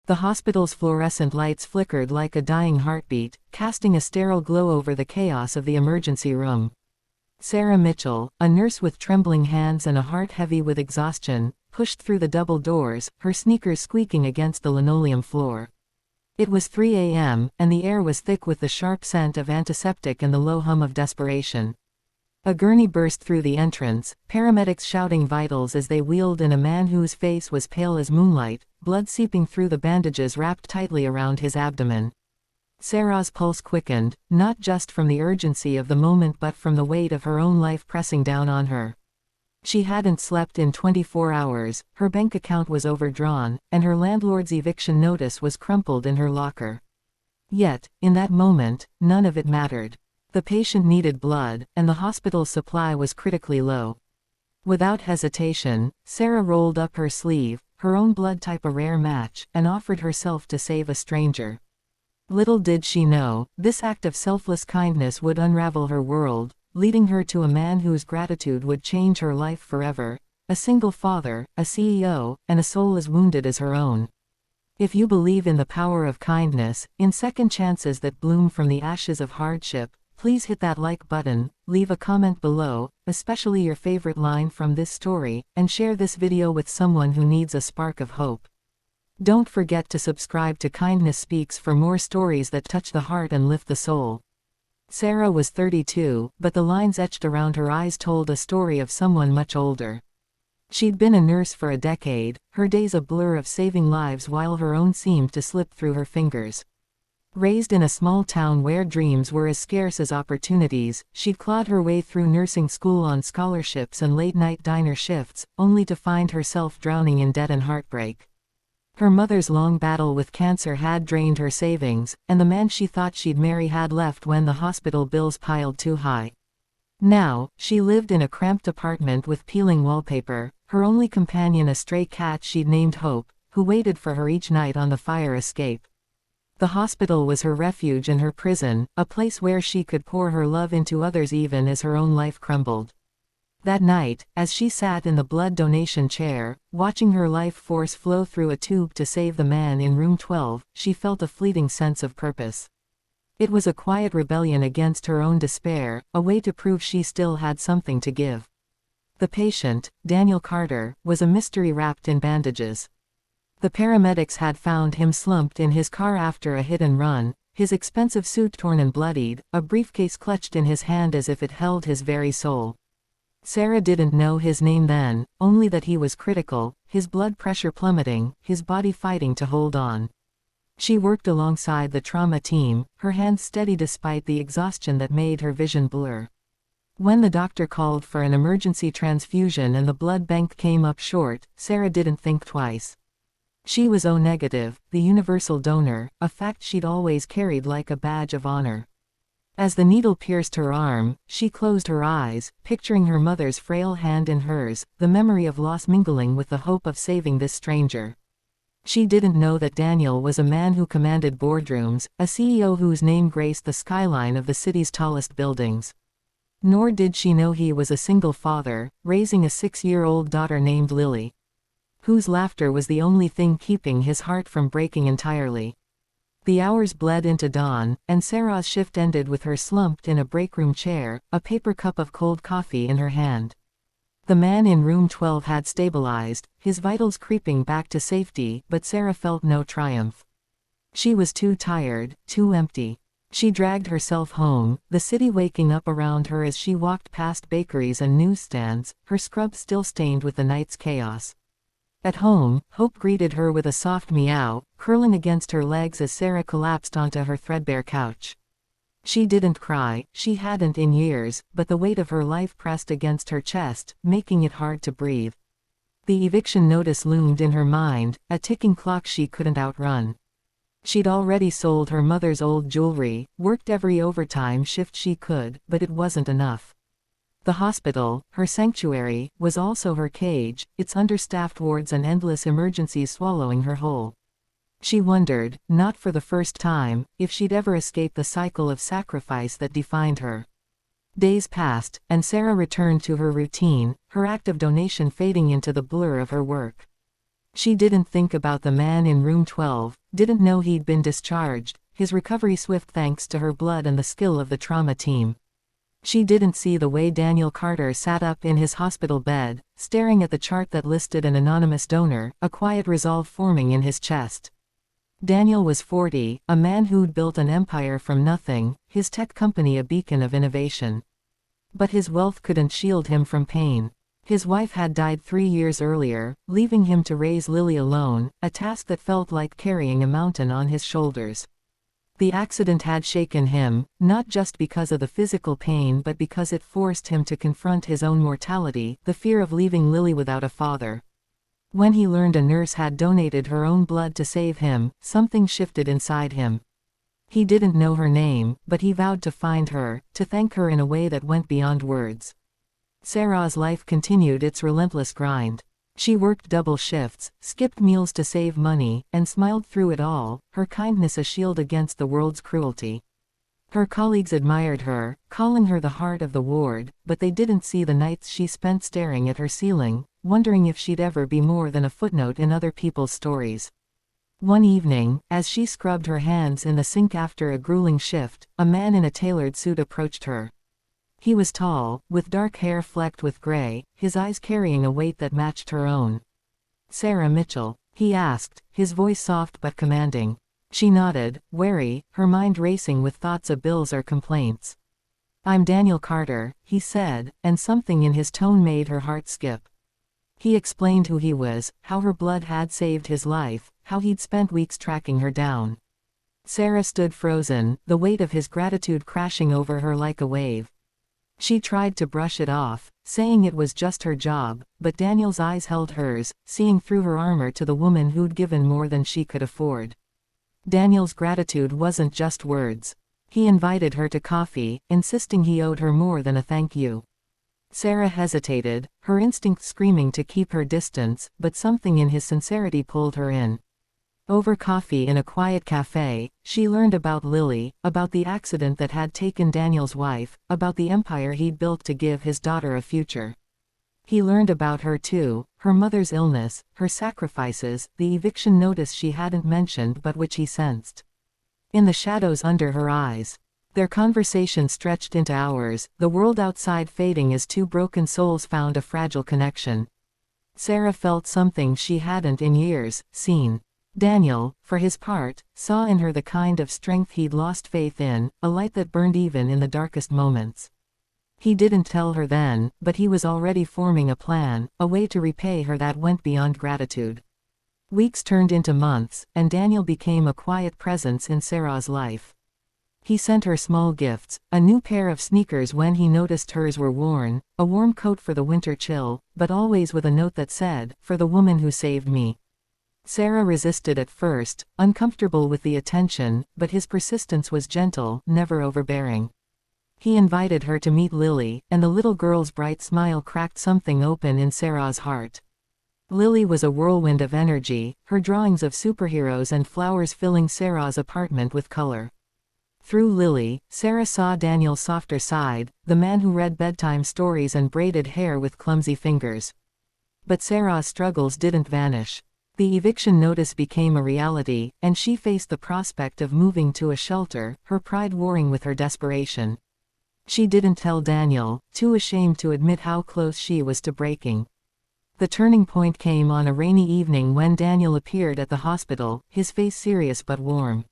The hospital's fluorescent lights flickered like a dying heartbeat, casting a sterile glow over the chaos of the emergency room. Sarah Mitchell, a nurse with trembling hands and a heart heavy with exhaustion, pushed through the double doors, her sneakers squeaking against the linoleum floor. It was 3 a.m., and the air was thick with the sharp scent of antiseptic and the low hum of desperation. A gurney burst through the entrance, paramedics shouting vitals as they wheeled in a man whose face was pale as moonlight, blood seeping through the bandages wrapped tightly around his abdomen. Sarah's pulse quickened, not just from the urgency of the moment but from the weight of her own life pressing down on her. She hadn't slept in 24 hours, her bank account was overdrawn, and her landlord's eviction notice was crumpled in her locker. Yet, in that moment, none of it mattered. The patient needed blood, and the hospital's supply was critically low. Without hesitation, Sarah rolled up her sleeve, her own blood type a rare match, and offered herself to save a stranger. Little did she know, this act of selfless kindness would unravel her world, leading her to a man whose gratitude would change her life forever, a single father, a CEO, and a soul as wounded as her own. If you believe in the power of kindness, in second chances that bloom from the ashes of hardship, please hit that like button, leave a comment below, especially your favorite line from this story, and share this video with someone who needs a spark of hope. Don't forget to subscribe to Kindness Speaks for more stories that touch the heart and lift the soul. Sarah was 32, but the lines etched around her eyes told a story of someone much older. She'd been a nurse for a decade, her days a blur of saving lives while her own seemed to slip through her fingers. Raised in a small town where dreams were as scarce as opportunities, she'd clawed her way through nursing school on scholarships and late-night diner shifts, only to find herself drowning in debt and heartbreak. Her mother's long battle with cancer had drained her savings, and the man she thought she'd marry had left when the hospital bills piled too high. Now, she lived in a cramped apartment with peeling wallpaper, her only companion a stray cat she'd named Hope, who waited for her each night on the fire escape. The hospital was her refuge and her prison, a place where she could pour her love into others even as her own life crumbled. That night, as she sat in the blood donation chair, watching her life force flow through a tube to save the man in room 12, she felt a fleeting sense of purpose. It was a quiet rebellion against her own despair, a way to prove she still had something to give. The patient, Daniel Carter, was a mystery wrapped in bandages. The paramedics had found him slumped in his car after a hit and run, his expensive suit torn and bloodied, a briefcase clutched in his hand as if it held his very soul. Sarah didn't know his name then, only that he was critical, his blood pressure plummeting, his body fighting to hold on. She worked alongside the trauma team, her hands steady despite the exhaustion that made her vision blur. When the doctor called for an emergency transfusion and the blood bank came up short, Sarah didn't think twice. She was O-negative, the universal donor, a fact she'd always carried like a badge of honor. As the needle pierced her arm, she closed her eyes, picturing her mother's frail hand in hers, the memory of loss mingling with the hope of saving this stranger. She didn't know that Daniel was a man who commanded boardrooms, a CEO whose name graced the skyline of the city's tallest buildings. Nor did she know he was a single father, raising a 6-year-old daughter named Lily, whose laughter was the only thing keeping his heart from breaking entirely. The hours bled into dawn, and Sarah's shift ended with her slumped in a breakroom chair, a paper cup of cold coffee in her hand. The man in room 12 had stabilized, his vitals creeping back to safety, but Sarah felt no triumph. She was too tired, too empty. She dragged herself home, the city waking up around her as she walked past bakeries and newsstands, her scrub still stained with the night's chaos. At home, Hope greeted her with a soft meow, curling against her legs as Sarah collapsed onto her threadbare couch. She didn't cry, she hadn't in years, but the weight of her life pressed against her chest, making it hard to breathe. The eviction notice loomed in her mind, a ticking clock she couldn't outrun. She'd already sold her mother's old jewelry, worked every overtime shift she could, but it wasn't enough. The hospital, her sanctuary, was also her cage, its understaffed wards and endless emergencies swallowing her whole. She wondered, not for the first time, if she'd ever escape the cycle of sacrifice that defined her. Days passed, and Sarah returned to her routine, her act of donation fading into the blur of her work. She didn't think about the man in room 12, didn't know he'd been discharged, his recovery swift thanks to her blood and the skill of the trauma team. She didn't see the way Daniel Carter sat up in his hospital bed, staring at the chart that listed an anonymous donor, a quiet resolve forming in his chest. Daniel was 40, a man who'd built an empire from nothing, his tech company a beacon of innovation. But his wealth couldn't shield him from pain. His wife had died 3 years earlier, leaving him to raise Lily alone, a task that felt like carrying a mountain on his shoulders. The accident had shaken him, not just because of the physical pain but because it forced him to confront his own mortality, the fear of leaving Lily without a father. When he learned a nurse had donated her own blood to save him, something shifted inside him. He didn't know her name, but he vowed to find her, to thank her in a way that went beyond words. Sarah's life continued its relentless grind. She worked double shifts, skipped meals to save money, and smiled through it all, her kindness a shield against the world's cruelty. Her colleagues admired her, calling her the heart of the ward, but they didn't see the nights she spent staring at her ceiling, wondering if she'd ever be more than a footnote in other people's stories. One evening, as she scrubbed her hands in the sink after a grueling shift, a man in a tailored suit approached her. He was tall, with dark hair flecked with gray, his eyes carrying a weight that matched her own. "Sarah Mitchell?" he asked, his voice soft but commanding. She nodded, wary, her mind racing with thoughts of bills or complaints. "I'm Daniel Carter," he said, and something in his tone made her heart skip. He explained who he was, how her blood had saved his life, how he'd spent weeks tracking her down. Sarah stood frozen, the weight of his gratitude crashing over her like a wave. She tried to brush it off, saying it was just her job, but Daniel's eyes held hers, seeing through her armor to the woman who'd given more than she could afford. Daniel's gratitude wasn't just words. He invited her to coffee, insisting he owed her more than a thank you. Sarah hesitated, her instinct screaming to keep her distance, but something in his sincerity pulled her in. Over coffee in a quiet cafe, she learned about Lily, about the accident that had taken Daniel's wife, about the empire he'd built to give his daughter a future. He learned about her too, her mother's illness, her sacrifices, the eviction notice she hadn't mentioned but which he sensed. In the shadows under her eyes. Their conversation stretched into hours, the world outside fading as two broken souls found a fragile connection. Sarah felt something she hadn't in years seen. Daniel, for his part, saw in her the kind of strength he'd lost faith in, a light that burned even in the darkest moments. He didn't tell her then, but he was already forming a plan, a way to repay her that went beyond gratitude. Weeks turned into months, and Daniel became a quiet presence in Sarah's life. He sent her small gifts, a new pair of sneakers when he noticed hers were worn, a warm coat for the winter chill, but always with a note that said, "For the woman who saved me." Sarah resisted at first, uncomfortable with the attention, but his persistence was gentle, never overbearing. He invited her to meet Lily, and the little girl's bright smile cracked something open in Sarah's heart. Lily was a whirlwind of energy, her drawings of superheroes and flowers filling Sarah's apartment with color. Through Lily, Sarah saw Daniel's softer side, the man who read bedtime stories and braided hair with clumsy fingers. But Sarah's struggles didn't vanish. The eviction notice became a reality, and she faced the prospect of moving to a shelter, her pride warring with her desperation. She didn't tell Daniel, too ashamed to admit how close she was to breaking. The turning point came on a rainy evening when Daniel appeared at the hospital, his face serious but warm.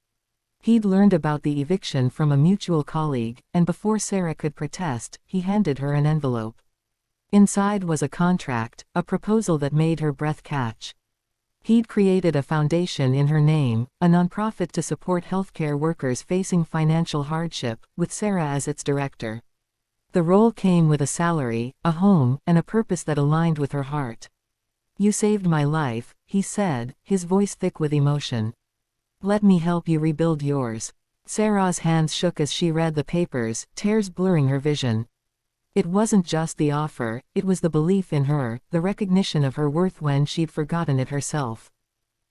He'd learned about the eviction from a mutual colleague, and before Sarah could protest, he handed her an envelope. Inside was a contract, a proposal that made her breath catch. He'd created a foundation in her name, a nonprofit to support healthcare workers facing financial hardship, with Sarah as its director. The role came with a salary, a home, and a purpose that aligned with her heart. "You saved my life," he said, his voice thick with emotion. "Let me help you rebuild yours." Sarah's hands shook as she read the papers, tears blurring her vision. It wasn't just the offer, it was the belief in her, the recognition of her worth when she'd forgotten it herself.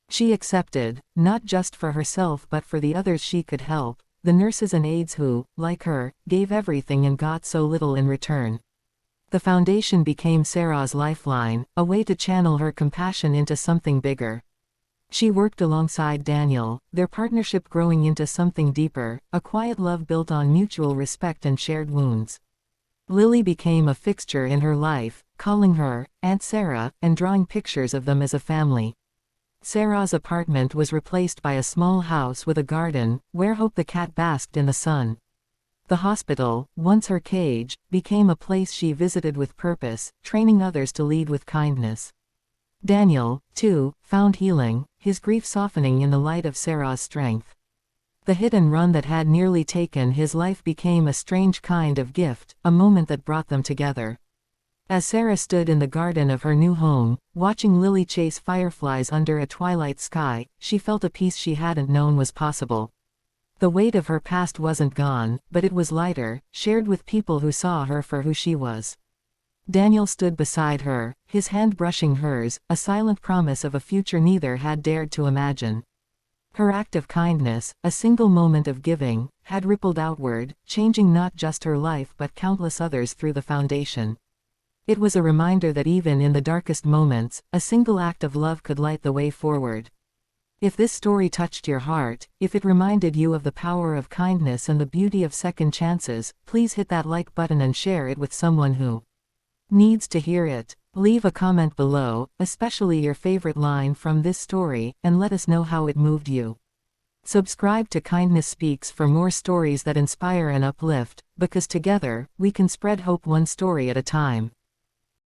She accepted, not just for herself but for the others she could help, the nurses and aides who, like her, gave everything and got so little in return. The foundation became Sarah's lifeline, a way to channel her compassion into something bigger. She worked alongside Daniel, their partnership growing into something deeper, a quiet love built on mutual respect and shared wounds. Lily became a fixture in her life, calling her Aunt Sarah, and drawing pictures of them as a family. Sarah's apartment was replaced by a small house with a garden, where Hope the cat basked in the sun. The hospital, once her cage, became a place she visited with purpose, training others to lead with kindness. Daniel, too, found healing, his grief softening in the light of Sarah's strength. The hit and run that had nearly taken his life became a strange kind of gift, a moment that brought them together. As Sarah stood in the garden of her new home, watching Lily chase fireflies under a twilight sky, she felt a peace she hadn't known was possible. The weight of her past wasn't gone, but it was lighter, shared with people who saw her for who she was. Daniel stood beside her, his hand brushing hers, a silent promise of a future neither had dared to imagine. Her act of kindness, a single moment of giving, had rippled outward, changing not just her life but countless others through the foundation. It was a reminder that even in the darkest moments, a single act of love could light the way forward. If this story touched your heart, if it reminded you of the power of kindness and the beauty of second chances, please hit that like button and share it with someone who needs to hear it. Leave a comment below, especially your favorite line from this story, and let us know how it moved you. Subscribe to Kindness Speaks for more stories that inspire and uplift, because together, we can spread hope one story at a time.